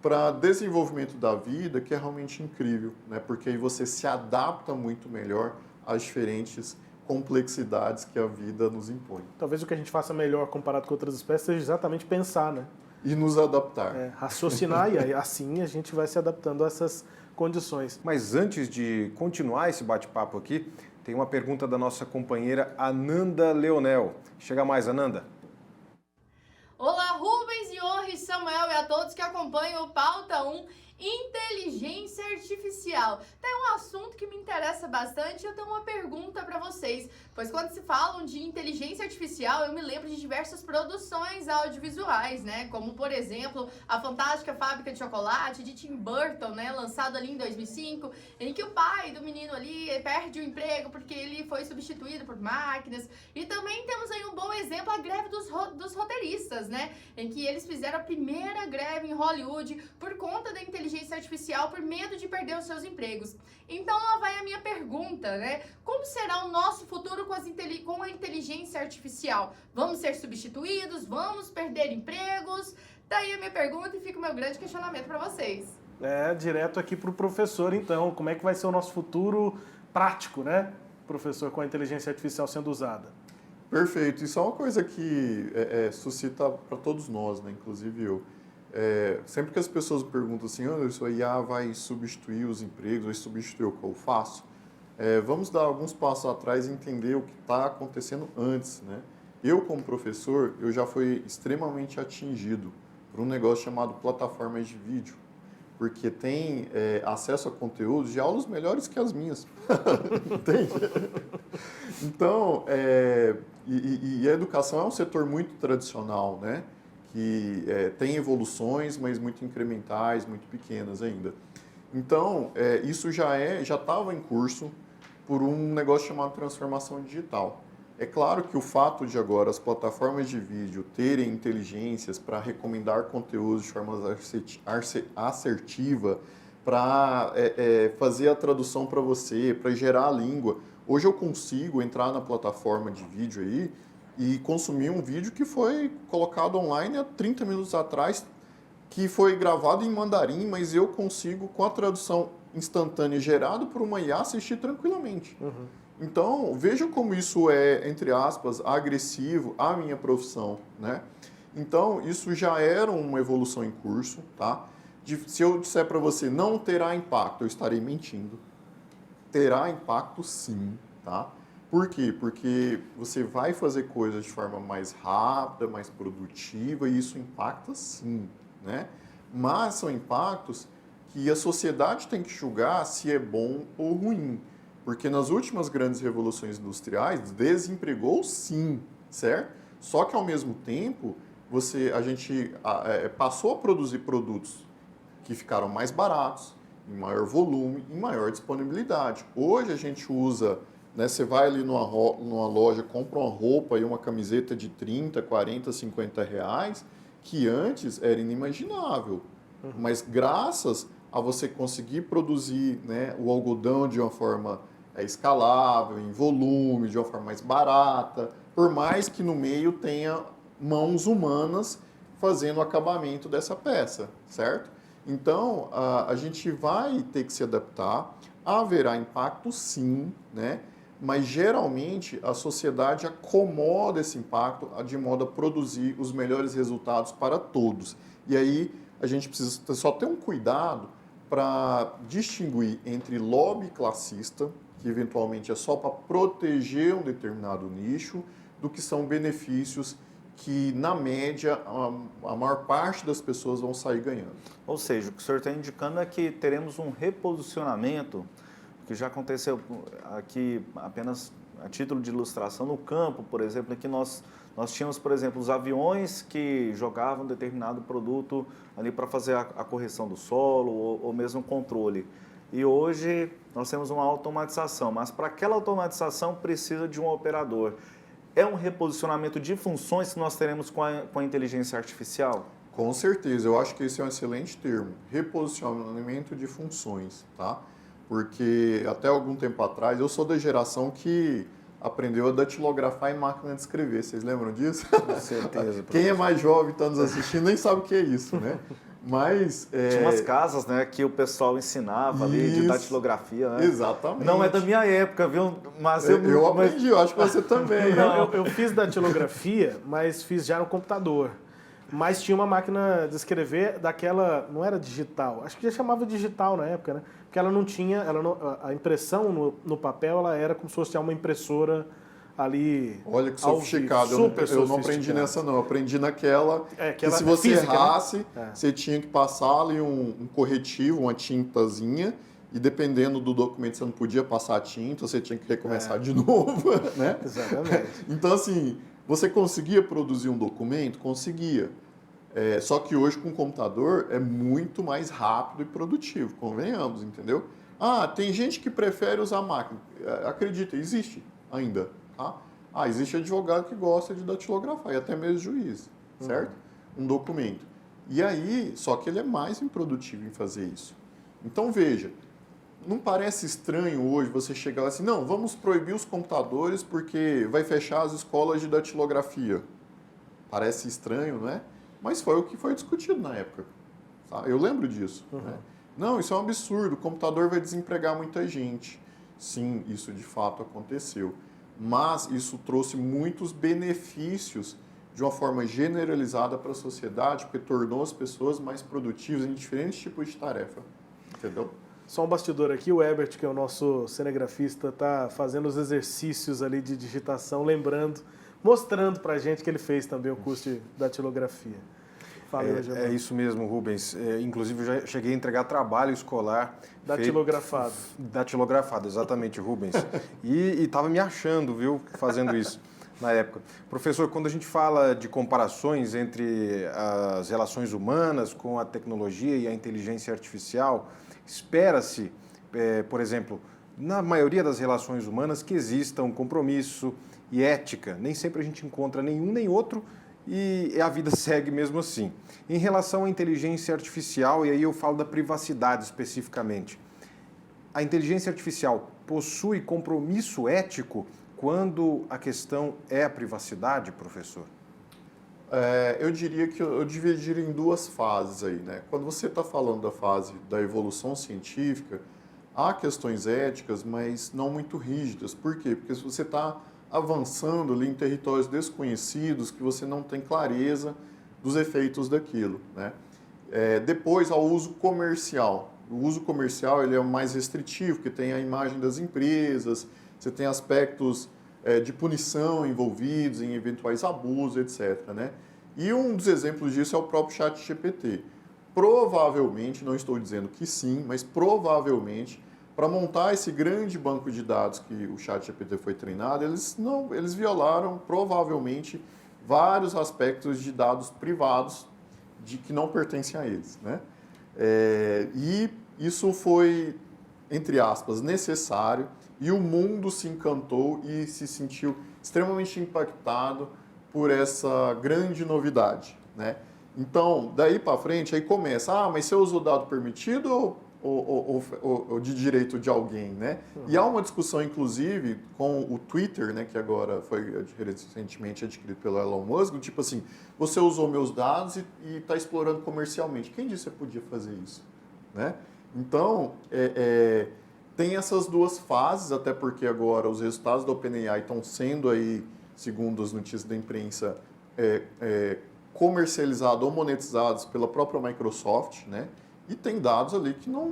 para desenvolvimento da vida que é realmente incrível, né? Porque aí você se adapta muito melhor às diferentes complexidades que a vida nos impõe. Talvez o que a gente faça melhor comparado com outras espécies seja exatamente pensar, né? E nos adaptar. Raciocinar, e aí, assim a gente vai se adaptando a essas condições. Mas antes de continuar esse bate-papo aqui, tem uma pergunta da nossa companheira Ananda Leonel. Chega mais, Ananda. Olá, Rubens, Iorri, Samuel e a todos que acompanham o Pauta 1 Inteligência Artificial. Tem um assunto que me interessa bastante e eu tenho uma pergunta para vocês. Pois quando se falam de inteligência artificial, eu me lembro de diversas produções audiovisuais, né? Como, por exemplo, A Fantástica Fábrica de Chocolate, de Tim Burton, né? Lançado ali em 2005, em que o pai do menino ali perde o emprego porque ele foi substituído por máquinas. E também temos aí um bom exemplo, a greve dos roteiristas, né? Em que eles fizeram a primeira greve em Hollywood por conta da inteligência artificial, por medo de perder os seus empregos. Então lá vai a minha pergunta, né? Como será o nosso futuro com a inteligência artificial? Vamos ser substituídos? Vamos perder empregos? Daí a minha pergunta e fica o meu grande questionamento para vocês. Direto aqui para o professor, então. Como é que vai ser o nosso futuro prático, né, professor, com a inteligência artificial sendo usada? Perfeito. Isso é uma coisa que suscita para todos nós, né? Inclusive eu. Sempre que as pessoas me perguntam assim, Anderson, a IA vai substituir os empregos, vai substituir o que eu faço? Vamos dar alguns passos atrás e entender o que está acontecendo antes, né? Eu, como professor, eu já fui extremamente atingido por um negócio chamado plataformas de vídeo, porque tem acesso a conteúdos de aulas melhores que as minhas. Entende? Então, a educação é um setor muito tradicional, né? Que tem evoluções, mas muito incrementais, muito pequenas ainda. Então, isso já estava em curso por um negócio chamado transformação digital. É claro que o fato de agora as plataformas de vídeo terem inteligências para recomendar conteúdos de forma assertiva, para fazer a tradução para você, para gerar a língua. Hoje eu consigo entrar na plataforma de vídeo aí e consumir um vídeo que foi colocado online há 30 minutos atrás, que foi gravado em mandarim, mas eu consigo, com a tradução instantânea gerada por uma IA, assistir tranquilamente. Então, veja como isso é, entre aspas, agressivo à minha profissão, né? Então, isso já era uma evolução em curso, tá? Se eu disser para você não terá impacto, eu estarei mentindo. Terá impacto sim, tá? Por quê? Porque você vai fazer coisas de forma mais rápida, mais produtiva, e isso impacta sim, né? Mas são impactos que a sociedade tem que julgar se é bom ou ruim. Porque nas últimas grandes revoluções industriais, desempregou sim, certo? Só que ao mesmo tempo, a gente passou a produzir produtos que ficaram mais baratos, em maior volume, em maior disponibilidade. Hoje a gente usa, né, você vai ali numa loja, compra uma roupa e uma camiseta de 30, 40, 50 reais, que antes era inimaginável. Mas graças a você conseguir produzir, né, o algodão de uma forma escalável, em volume, de uma forma mais barata, por mais que no meio tenha mãos humanas fazendo o acabamento dessa peça, certo? Então, a gente vai ter que se adaptar, haverá impacto sim, né? Mas geralmente a sociedade acomoda esse impacto de modo a produzir os melhores resultados para todos. E aí a gente precisa só ter um cuidado para distinguir entre lobby classista, que eventualmente é só para proteger um determinado nicho, do que são benefícios que, na média, a maior parte das pessoas vão sair ganhando. Ou seja, o que o senhor está indicando é que teremos um reposicionamento, que já aconteceu aqui apenas a título de ilustração, no campo, por exemplo, em que nós tínhamos, por exemplo, os aviões que jogavam determinado produto ali para fazer a correção do solo ou mesmo controle. E hoje nós temos uma automatização, mas para aquela automatização precisa de um operador. É um reposicionamento de funções que nós teremos com a inteligência artificial? Com certeza, eu acho que esse é um excelente termo, reposicionamento de funções, tá? Porque até algum tempo atrás, eu sou da geração que aprendeu a datilografar em máquina de escrever, vocês lembram disso? Com certeza. Quem é mais jovem e está nos assistindo nem sabe o que é isso, né? Mas... Tinha umas casas, né, que o pessoal ensinava ali de datilografia, né? Exatamente. Não é da minha época, viu? Mas eu aprendi, eu acho que você também. Não, eu fiz datilografia, mas fiz já no computador. Mas tinha uma máquina de escrever daquela, não era digital, acho que já chamava digital na época, né? Porque ela não tinha, a impressão no papel, ela era como se fosse uma impressora ali. Olha que sofisticado, eu não aprendi nessa não, eu aprendi naquela que se você física, errasse, né? Você tinha que passar ali um corretivo, uma tintazinha, e dependendo do documento você não podia passar a tinta, você tinha que recomeçar de novo, né? Exatamente. Então assim, você conseguia produzir um documento? Conseguia. Só que hoje com o computador é muito mais rápido e produtivo, convenhamos, entendeu? Tem gente que prefere usar máquina. Acredita, existe ainda. Tá? Existe advogado que gosta de datilografar, e até mesmo juiz, certo? Um documento. E aí, só que ele é mais improdutivo em fazer isso. Então veja, não parece estranho hoje você chegar assim, não, vamos proibir os computadores porque vai fechar as escolas de datilografia. Parece estranho, não é? Mas foi o que foi discutido na época. Tá? Eu lembro disso. Né? Não, isso é um absurdo, o computador vai desempregar muita gente. Sim, isso de fato aconteceu. Mas isso trouxe muitos benefícios de uma forma generalizada para a sociedade, porque tornou as pessoas mais produtivas em diferentes tipos de tarefa. Entendeu? Só um bastidor aqui, o Herbert, que é o nosso cinegrafista, está fazendo os exercícios ali de digitação, mostrando para a gente que ele fez também o curso de datilografia. É isso mesmo, Rubens. Inclusive, eu já cheguei a entregar trabalho escolar. Datilografado. Datilografado, exatamente, Rubens. E estava me achando, viu, fazendo isso na época. Professor, quando a gente fala de comparações entre as relações humanas com a tecnologia e a inteligência artificial, espera-se, por exemplo, na maioria das relações humanas que exista um compromisso e ética. Nem sempre a gente encontra nenhum nem outro. e a vida segue mesmo assim. Em relação à inteligência artificial, e aí eu falo da privacidade especificamente, a inteligência artificial possui compromisso ético quando a questão é a privacidade, professor? Eu diria que eu dividiria em duas fases aí, né? Quando você está falando da fase da evolução científica, há questões éticas, mas não muito rígidas. Por quê? Porque se você está avançando ali em territórios desconhecidos, que você não tem clareza dos efeitos daquilo, né? Depois, ao uso comercial. O uso comercial ele é mais restritivo, porque tem a imagem das empresas, você tem aspectos de punição envolvidos em eventuais abusos, etc., né? E um dos exemplos disso é o próprio ChatGPT. Provavelmente, não estou dizendo que sim, mas provavelmente, para montar esse grande banco de dados que o ChatGPT foi treinado, eles violaram provavelmente vários aspectos de dados privados que não pertencem a eles, né? E isso foi, entre aspas, necessário, e o mundo se encantou e se sentiu extremamente impactado por essa grande novidade, né? Então, daí para frente, aí começa, mas você usou dado permitido ou de direito de alguém, né? Uhum. E há uma discussão, inclusive, com o Twitter, né, que agora foi recentemente adquirido pelo Elon Musk, tipo assim, você usou meus dados e está explorando comercialmente. Quem disse que você podia fazer isso, né? Então, tem essas duas fases, até porque agora os resultados da OpenAI estão sendo aí, segundo as notícias da imprensa, comercializados ou monetizados pela própria Microsoft, né? E tem dados ali que não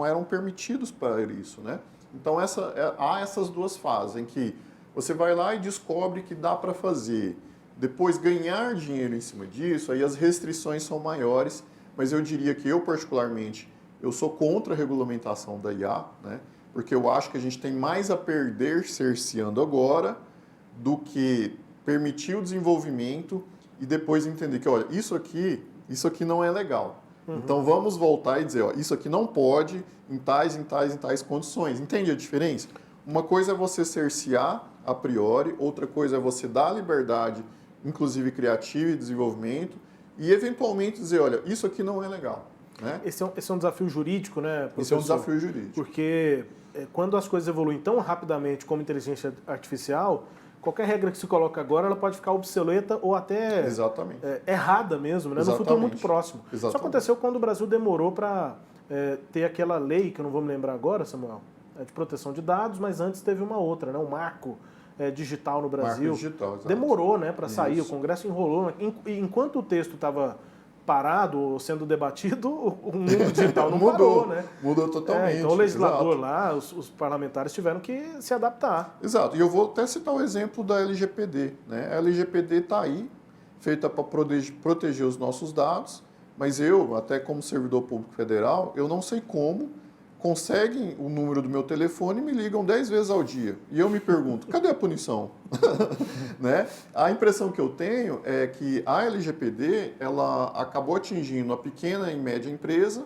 eram permitidos para isso, né? Então, há essas duas fases, em que você vai lá e descobre que dá para fazer. Depois, ganhar dinheiro em cima disso, aí as restrições são maiores, mas eu diria que eu, particularmente, eu sou contra a regulamentação da IA, né? Porque eu acho que a gente tem mais a perder cerceando agora do que permitir o desenvolvimento e depois entender que, olha, isso aqui não é legal. Uhum. Então, vamos voltar e dizer, ó, isso aqui não pode em tais condições. Entende a diferença? Uma coisa é você cercear a priori, outra coisa é você dar liberdade, inclusive criativa e desenvolvimento, e eventualmente dizer, olha, isso aqui não é legal. Né? Esse é um desafio jurídico, né, professor? Esse é um desafio jurídico. Porque quando as coisas evoluem tão rapidamente como inteligência artificial, qualquer regra que se coloca agora, ela pode ficar obsoleta ou até errada mesmo, né? No futuro muito próximo. Exatamente. Isso aconteceu quando o Brasil demorou para ter aquela lei, que eu não vou me lembrar agora, Samuel, de proteção de dados, mas antes teve uma outra, né? Um marco digital no Brasil. Marco digital, exatamente. Demorou, né, para sair, o Congresso enrolou. Enquanto o texto estava parado ou sendo debatido, o mundo digital não parou, né? Mudou totalmente. Então o legislador lá, os parlamentares tiveram que se adaptar. Exato. E eu vou até citar o exemplo da LGPD, né? A LGPD está aí, feita para proteger os nossos dados, mas eu, até como servidor público federal, eu não sei como conseguem o número do meu telefone e me ligam 10 vezes ao dia. E eu me pergunto, cadê a punição? Né? A impressão que eu tenho é que a LGPD ela acabou atingindo a pequena e média empresa,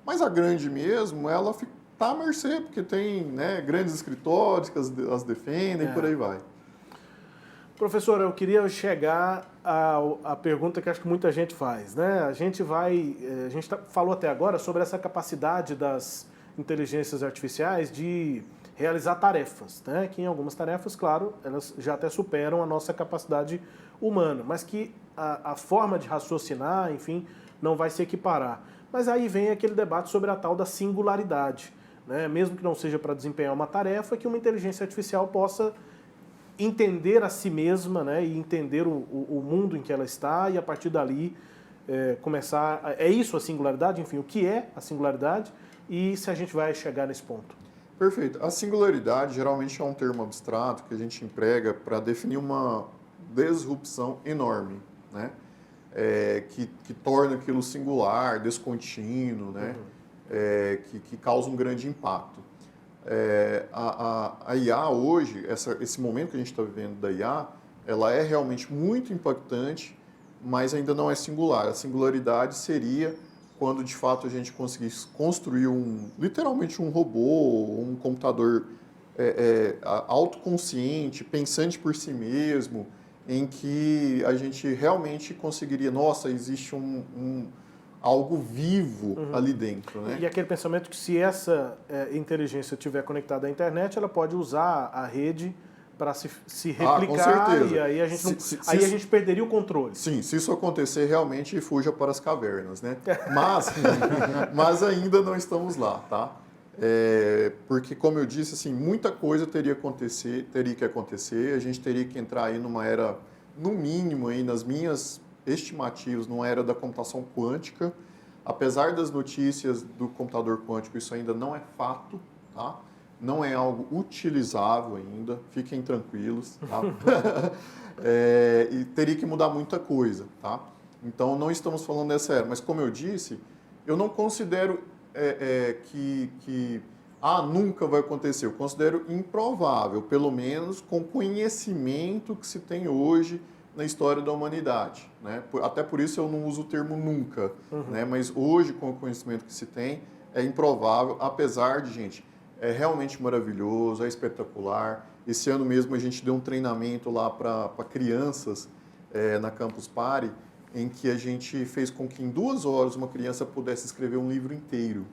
mas a grande mesmo, ela está à mercê, porque tem, né, grandes escritórios que as defendem, por aí vai. Professor, eu queria chegar à pergunta que acho que muita gente faz, né? A gente falou até agora sobre essa capacidade das inteligências artificiais de realizar tarefas, né? Que em algumas tarefas, claro, elas já até superam a nossa capacidade humana, mas que a forma de raciocinar, enfim, não vai se equiparar. Mas aí vem aquele debate sobre a tal da singularidade, né? Mesmo que não seja para desempenhar uma tarefa, que uma inteligência artificial possa entender a si mesma, né? E entender o mundo em que ela está e a partir dali começar... É isso a singularidade? Enfim, o que é a singularidade? E se a gente vai chegar nesse ponto? Perfeito. A singularidade geralmente é um termo abstrato que a gente emprega para definir uma disrupção enorme, né? Que torna aquilo singular, descontínuo, né? Que causa um grande impacto. A IA hoje, esse momento que a gente está vivendo da IA, ela é realmente muito impactante, mas ainda não é singular. A singularidade seria quando de fato a gente conseguisse construir literalmente um robô, um computador autoconsciente, pensante por si mesmo, em que a gente realmente conseguiria, nossa, existe algo vivo ali dentro, né? E aquele pensamento que se essa inteligência estiver conectada à internet, ela pode usar a rede para se replicar, com certeza. e aí a gente, a gente perderia o controle. Sim, se isso acontecer, realmente fuja para as cavernas, né? Mas ainda não estamos lá, tá? Porque, como eu disse, assim, muita coisa teria que acontecer, a gente teria que entrar aí numa era, no mínimo, aí, nas minhas estimativas, numa era da computação quântica. Apesar das notícias do computador quântico, isso ainda não é fato, tá? Não é algo utilizável ainda, fiquem tranquilos, tá? E teria que mudar muita coisa, tá? Então, não estamos falando dessa era, mas como eu disse, eu não considero que nunca vai acontecer. Eu considero improvável, pelo menos com o conhecimento que se tem hoje na história da humanidade, né? Até por isso eu não uso o termo nunca, né? Mas hoje, com o conhecimento que se tem, é improvável, apesar de, gente, é realmente maravilhoso, é espetacular. Esse ano mesmo a gente deu um treinamento lá para crianças na Campus Party, em que a gente fez com que em 2 horas uma criança pudesse escrever um livro inteiro,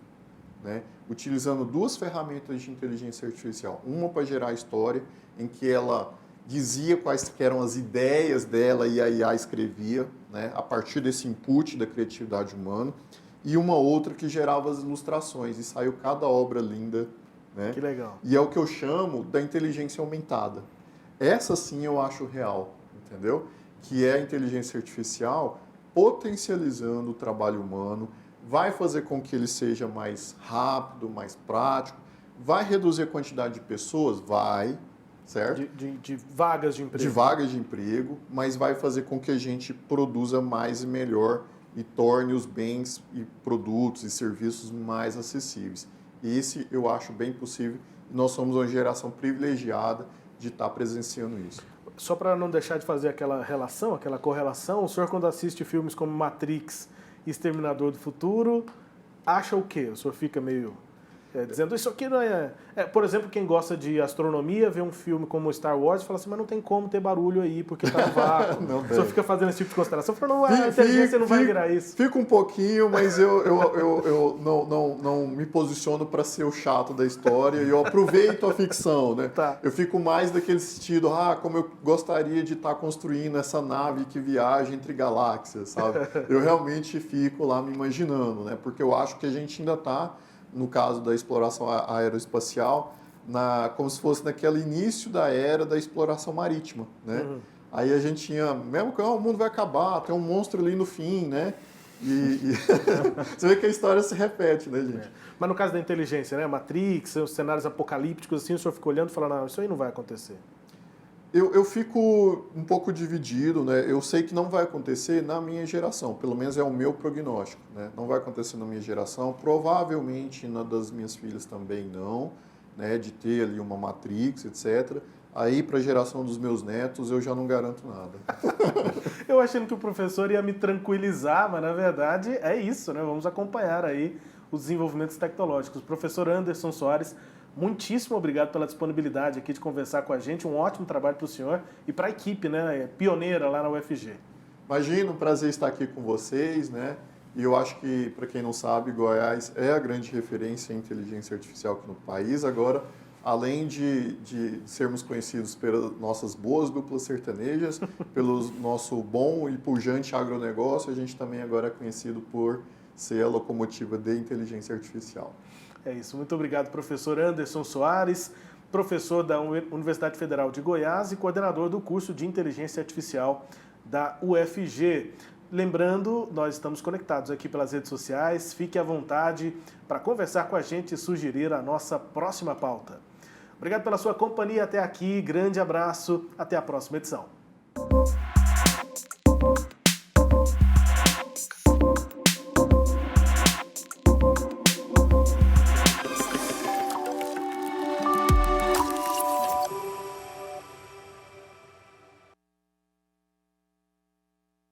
né? Utilizando 2 ferramentas de inteligência artificial. Uma para gerar a história, em que ela dizia quais eram as ideias dela e a IA escrevia, né? A partir desse input da criatividade humana. E uma outra que gerava as ilustrações, e saiu cada obra linda, né? Que legal. E é o que eu chamo da inteligência aumentada. Essa sim eu acho real, entendeu? Que é a inteligência artificial potencializando o trabalho humano, vai fazer com que ele seja mais rápido, mais prático, vai reduzir a quantidade de pessoas? Vai, certo? De vagas de emprego. De vagas de emprego, mas vai fazer com que a gente produza mais e melhor e torne os bens e produtos e serviços mais acessíveis. Esse eu acho bem possível. Nós somos uma geração privilegiada de estar presenciando isso. Só para não deixar de fazer aquela relação, aquela correlação, o senhor, quando assiste filmes como Matrix e Exterminador do Futuro, acha o quê? O senhor fica meio dizendo, isso aqui não é... Por exemplo, quem gosta de astronomia, vê um filme como Star Wars e fala assim, mas não tem como ter barulho aí, porque tá no vácuo. O senhor fica fazendo esse tipo de consideração, falando, a inteligência não vai virar isso. Fica um pouquinho, mas eu não me posiciono para ser o chato da história e eu aproveito a ficção, né? Tá. Eu fico mais daquele sentido, como eu gostaria de estar construindo essa nave que viaja entre galáxias, sabe? Eu realmente fico lá me imaginando, né? Porque eu acho que a gente ainda está, no caso da exploração aeroespacial, como se fosse naquele início da era da exploração marítima, né? Aí a gente tinha, mesmo que o mundo vai acabar, tem um monstro ali no fim, né? E você vê que a história se repete, né, gente? Mas no caso da inteligência, né? Matrix, os cenários apocalípticos, assim, o senhor fica olhando e fala, não, isso aí não vai acontecer. Eu fico um pouco dividido, né? Eu sei que não vai acontecer na minha geração, pelo menos é o meu prognóstico, né? Não vai acontecer na minha geração, provavelmente na das minhas filhas também não, né? De ter ali uma Matrix, etc. Aí, para a geração dos meus netos, eu já não garanto nada. Eu achando que o professor ia me tranquilizar, mas na verdade é isso, né? Vamos acompanhar aí os desenvolvimentos tecnológicos. Professor Anderson Soares, muitíssimo obrigado pela disponibilidade aqui de conversar com a gente. Um ótimo trabalho para o senhor e para a equipe, né? Pioneira lá na UFG. Imagina, um prazer estar aqui com vocês, né? E eu acho que, para quem não sabe, Goiás é a grande referência em inteligência artificial aqui no país. Agora, além de sermos conhecidos pelas nossas boas duplas sertanejas, pelo nosso bom e pujante agronegócio, a gente também agora é conhecido por ser a locomotiva de inteligência artificial. É isso. Muito obrigado, professor Anderson Soares, professor da Universidade Federal de Goiás e coordenador do curso de Inteligência Artificial da UFG. Lembrando, nós estamos conectados aqui pelas redes sociais. Fique à vontade para conversar com a gente e sugerir a nossa próxima pauta. Obrigado pela sua companhia até aqui. Grande abraço. Até a próxima edição.